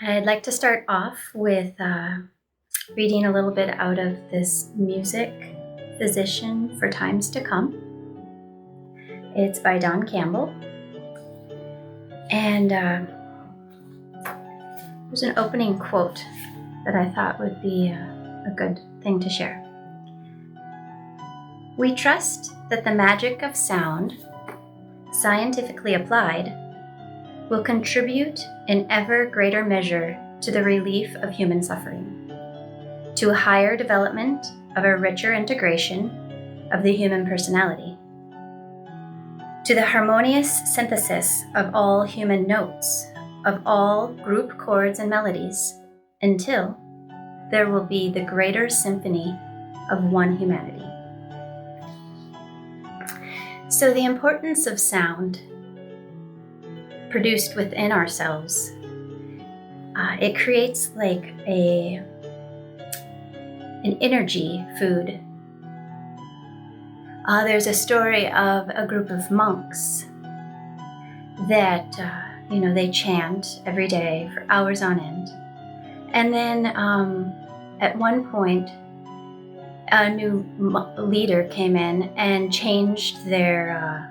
I'd like to start off with reading a little bit out of this Music Physician for Times to Come. It's by Don Campbell. And there's an opening quote that I thought would be a good thing to share. We trust that the magic of sound, scientifically applied, will contribute in ever greater measure to the relief of human suffering, to a higher development of a richer integration of the human personality, to the harmonious synthesis of all human notes, of all group chords and melodies, until there will be the greater symphony of one humanity. So the importance of sound produced within ourselves, it creates like an energy food. There's a story of a group of monks that they chant every day for hours on end, and then at one point a new leader came in and changed their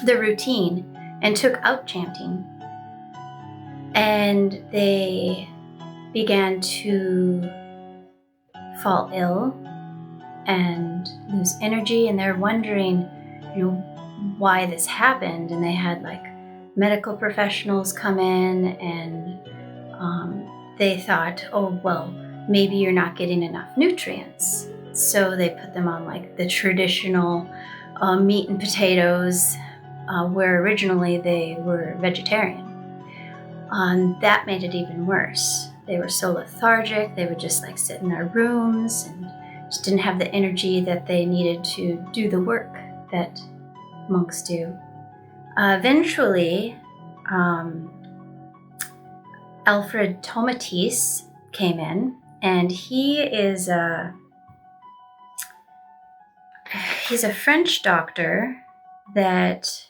routine and took out chanting, and they began to fall ill and lose energy, and they're wondering why this happened. And they had like medical professionals come in, and they thought, oh well, maybe you're not getting enough nutrients, so they put them on like the traditional meat and potatoes, where originally they were vegetarian. That made it even worse. They were so lethargic, they would just like sit in their rooms and just didn't have the energy that they needed to do the work that monks do. Eventually, Alfred Tomatis came in, and he's a French doctor that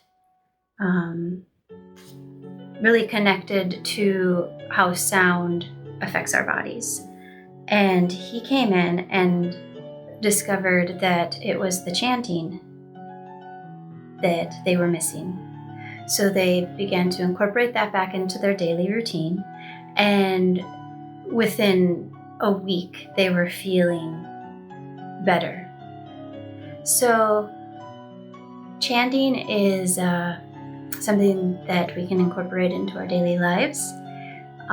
really connected to how sound affects our bodies. And he came in and discovered that it was the chanting that they were missing. So they began to incorporate that back into their daily routine, and within a week they were feeling better. So chanting is something that we can incorporate into our daily lives.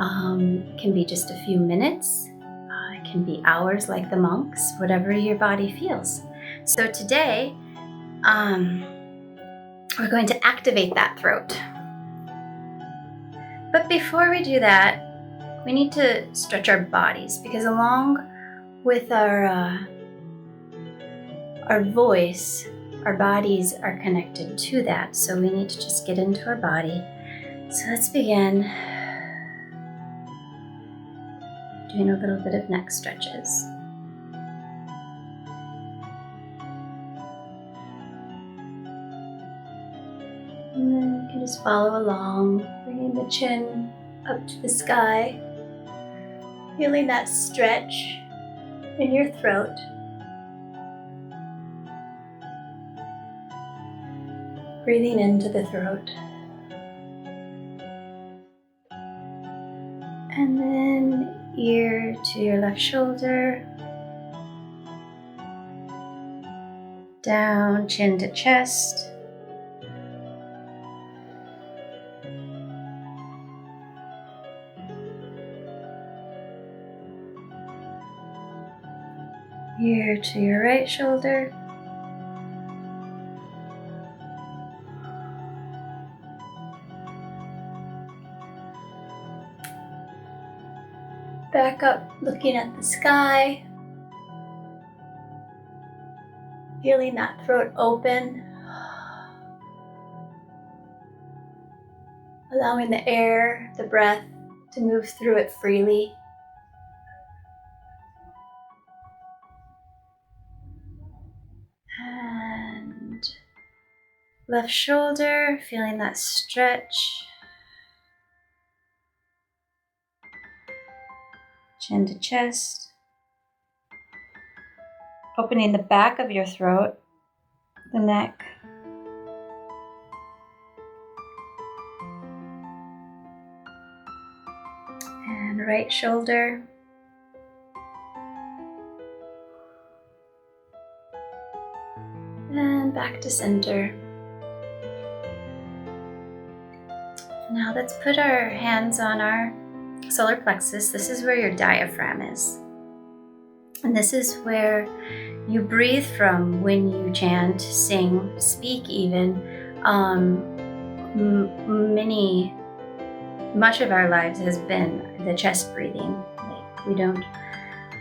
It can be just a few minutes. It can be hours like the monks, whatever your body feels. So today, we're going to activate that throat. But before we do that, we need to stretch our bodies, because along with our voice, our bodies are connected to that. So we need to just get into our body. So let's begin doing a little bit of neck stretches. And then you can just follow along, bringing the chin up to the sky, feeling that stretch in your throat. Breathing into the throat. And then ear to your left shoulder. Down, chin to chest. Ear to your right shoulder. Back up, looking at the sky. Feeling that throat open. Allowing the air, the breath, to move through it freely. And left shoulder, feeling that stretch. chin to chest, opening the back of your throat, the neck, and right shoulder, and back to center. Now let's put our hands on our solar plexus. This is where your diaphragm is. And this is where you breathe from when you chant, sing, speak even. Much of our lives has been the chest breathing. Like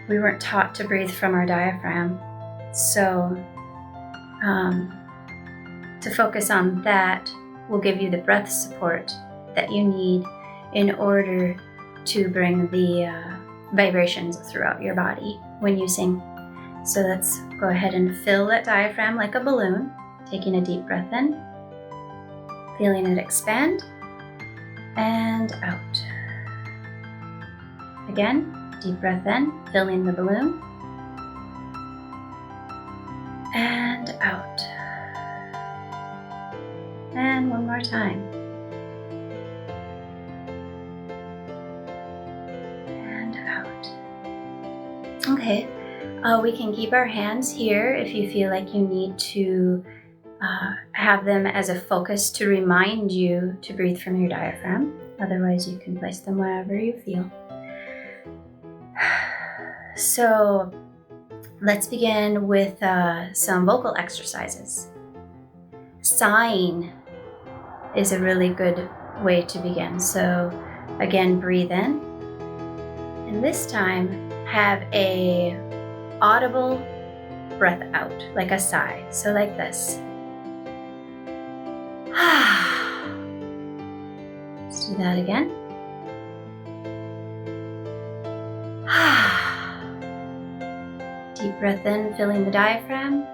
we weren't taught to breathe from our diaphragm. So to focus on that will give you the breath support that you need in order to bring the vibrations throughout your body when you sing. So let's go ahead and fill that diaphragm like a balloon, taking a deep breath in, feeling it expand, and out. Again, deep breath in, filling the balloon, and out. And one more time. And out. Okay, we can keep our hands here if you feel like you need to have them as a focus to remind you to breathe from your diaphragm. Otherwise, you can place them wherever you feel. So let's begin with some vocal exercises. Sighing is a really good way to begin. So again, breathe in. And this time, have a audible breath out, like a sigh. So like this. Let's do that again. Deep breath in, filling the diaphragm.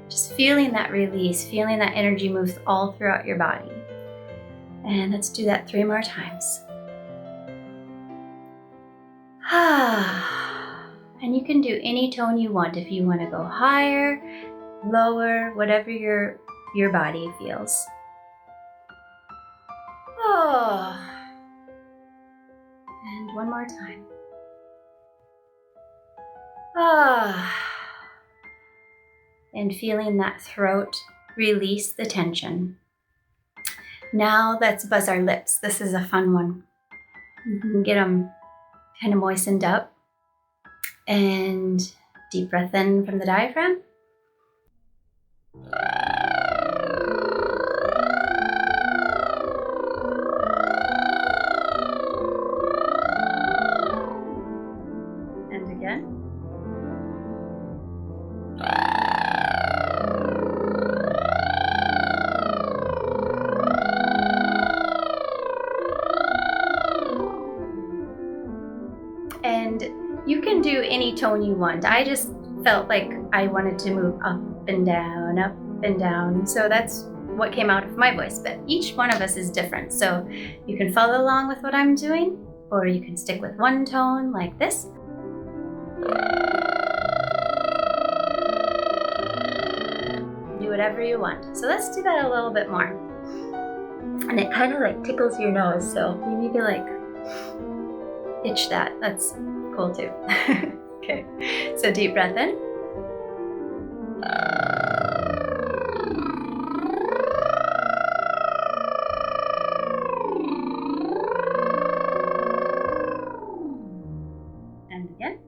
Just feeling that release, feeling that energy move all throughout your body. And let's do that 3 more times. And you can do any tone you want. If you want to go higher, lower, whatever your body feels. And one more time. And feeling that throat release the tension. Now let's buzz our lips. This is a fun one. You can get them kind of moistened up. And deep breath in from the diaphragm. And again. And you can do any tone you want. I just felt like I wanted to move up and down, up and down. So that's what came out of my voice. But each one of us is different. So you can follow along with what I'm doing, or you can stick with one tone like this. Do whatever you want. So let's do that a little bit more. And it kind of like tickles your nose. So you need to like itch that. That's cool too. Okay, so deep breath in. And again.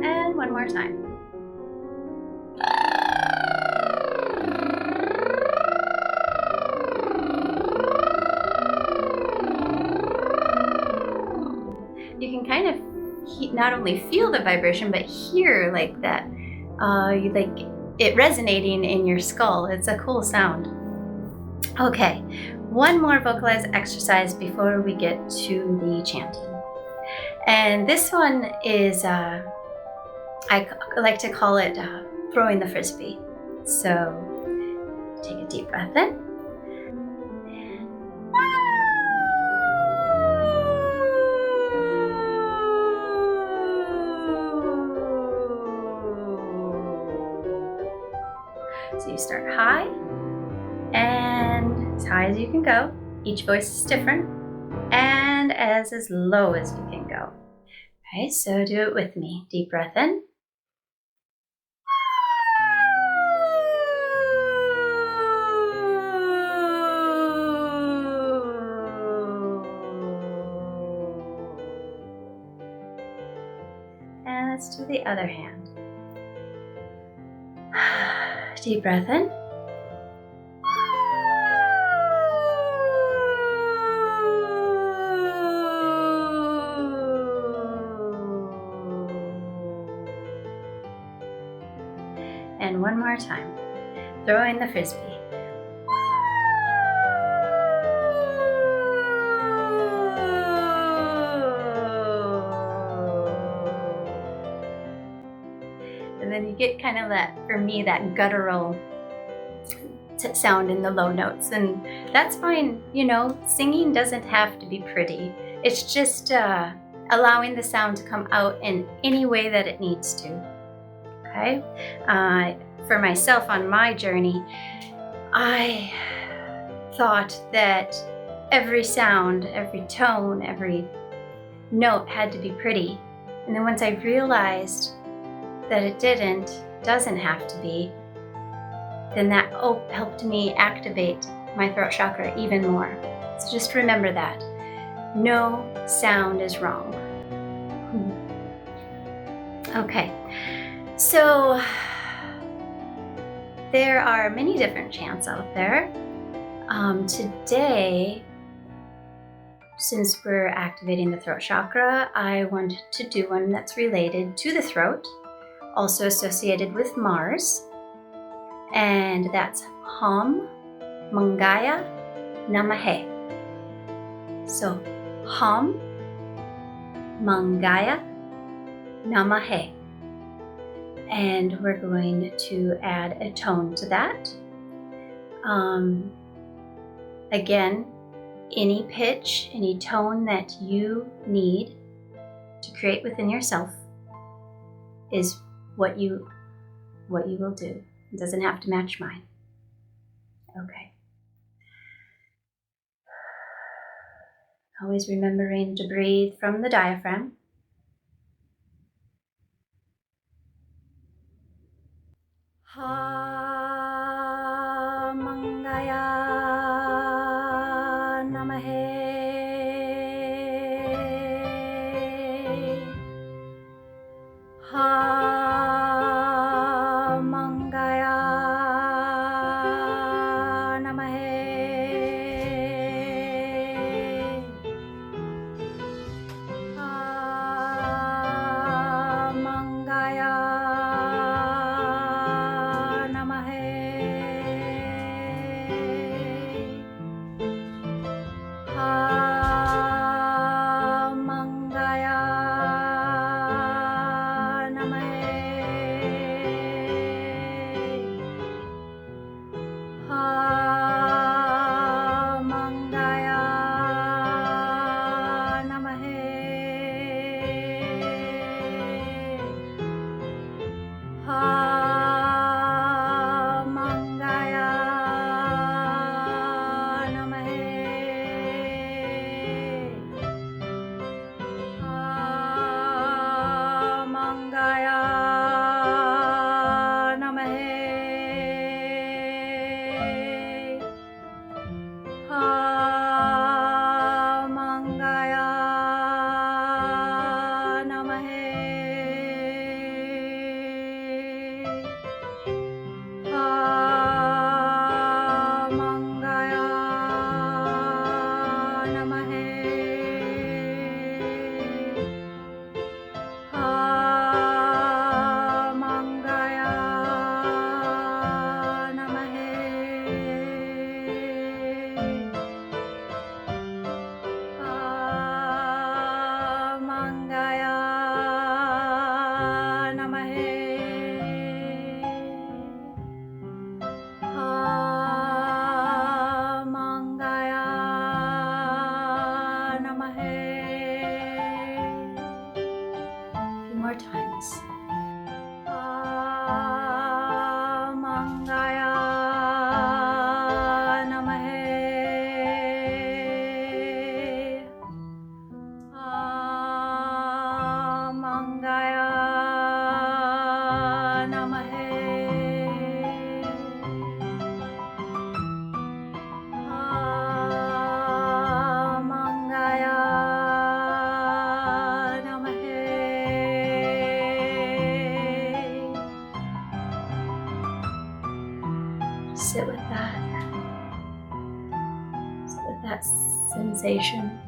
And one more time. You can kind of not only feel the vibration, but hear like that, like it resonating in your skull. It's a cool sound. Okay, one more vocalized exercise before we get to the chanting. And this one is, I like to call it throwing the frisbee. So take a deep breath in. So you start high and as high as you can go. Each voice is different, and as low as you can go. Okay, so do it with me. Deep breath in. And let's do the other hand. Deep breath in. And one more time, throwing the frisbee. And then you get kind of that, for me, that guttural sound in the low notes. And that's fine, you know, singing doesn't have to be pretty. It's just allowing the sound to come out in any way that it needs to. Okay? For myself on my journey, I thought that every sound, every tone, every note had to be pretty. And then once I realized that it doesn't have to be, then that helped me activate my throat chakra even more. So just remember that. No sound is wrong. Okay, so there are many different chants out there. Today, since we're activating the throat chakra, I wanted to do one that's related to the throat, also associated with Mars, and that's Hum Mangaya Namaha. So Hum Mangaya Namaha. And we're going to add a tone to that. Again, any pitch, any tone that you need to create within yourself is what you will do. It doesn't have to match mine. Okay. Always remembering to breathe from the diaphragm. Ha Mangaya Namaha. Ha Mangaya Namaha. Ha Mangaya Sit with that. Sit with that sensation.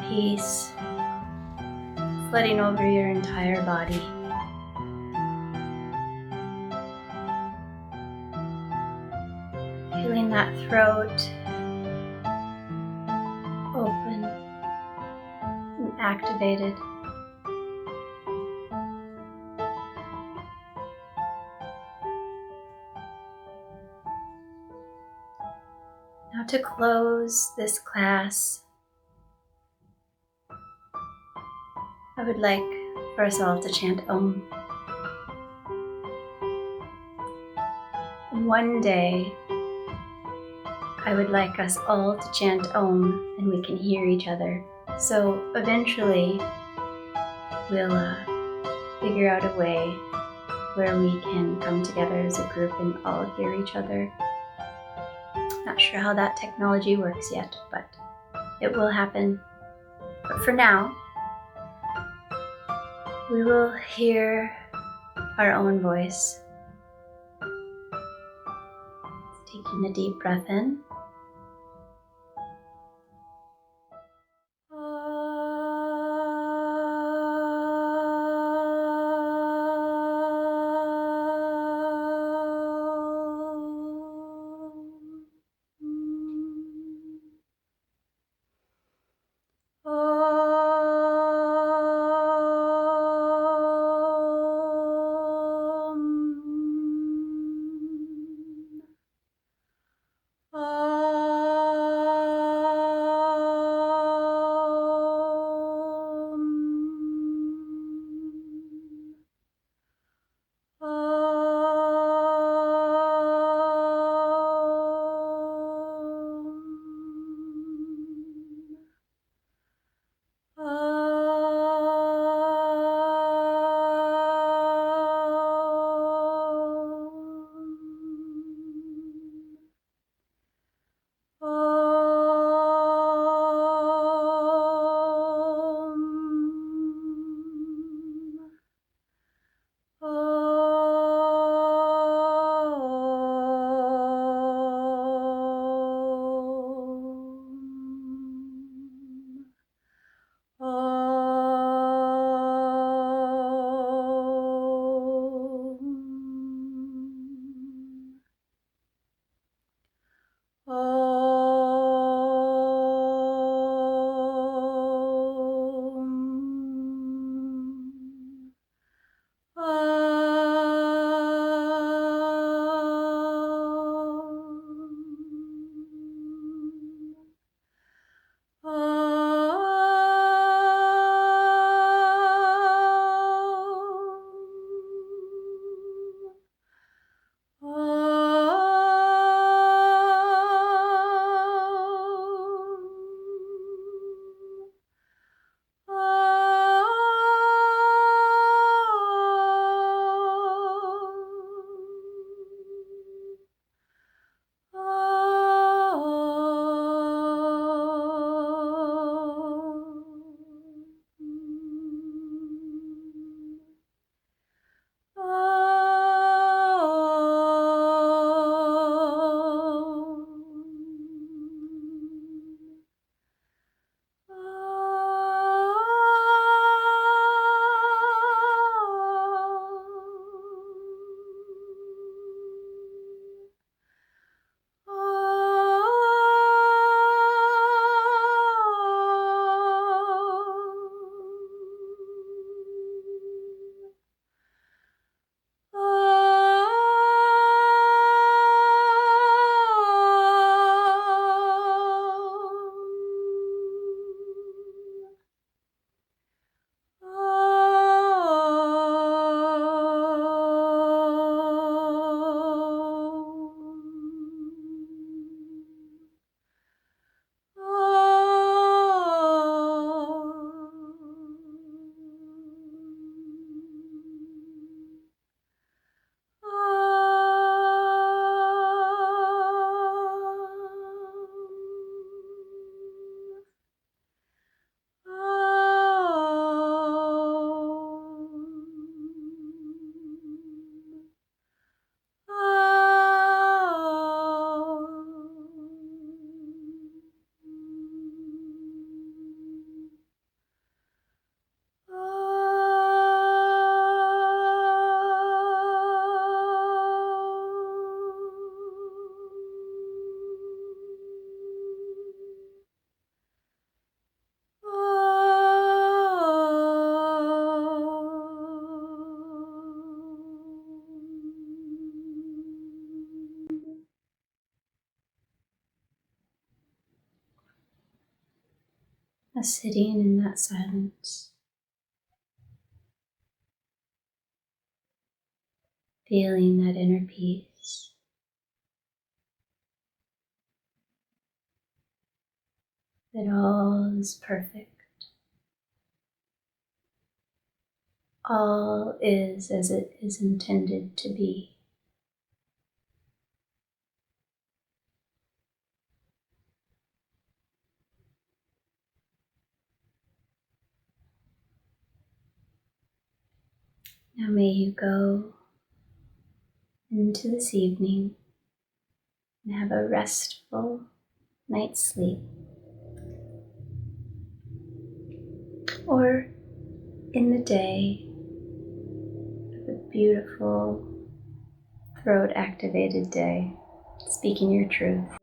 Peace flooding over your entire body. Feeling that throat open and activated. Now to close this class, I would like for us all to chant Om. And one day, I would like us all to chant Om and we can hear each other. So eventually, we'll figure out a way where we can come together as a group and all hear each other. Not sure how that technology works yet, but it will happen. But for now, we will hear our own voice. Taking a deep breath in. sitting in that silence, feeling that inner peace. That all is perfect. All is as it is intended to be. Now may you go into this evening and have a restful night's sleep. Or in the day, have a beautiful throat activated day, speaking your truth.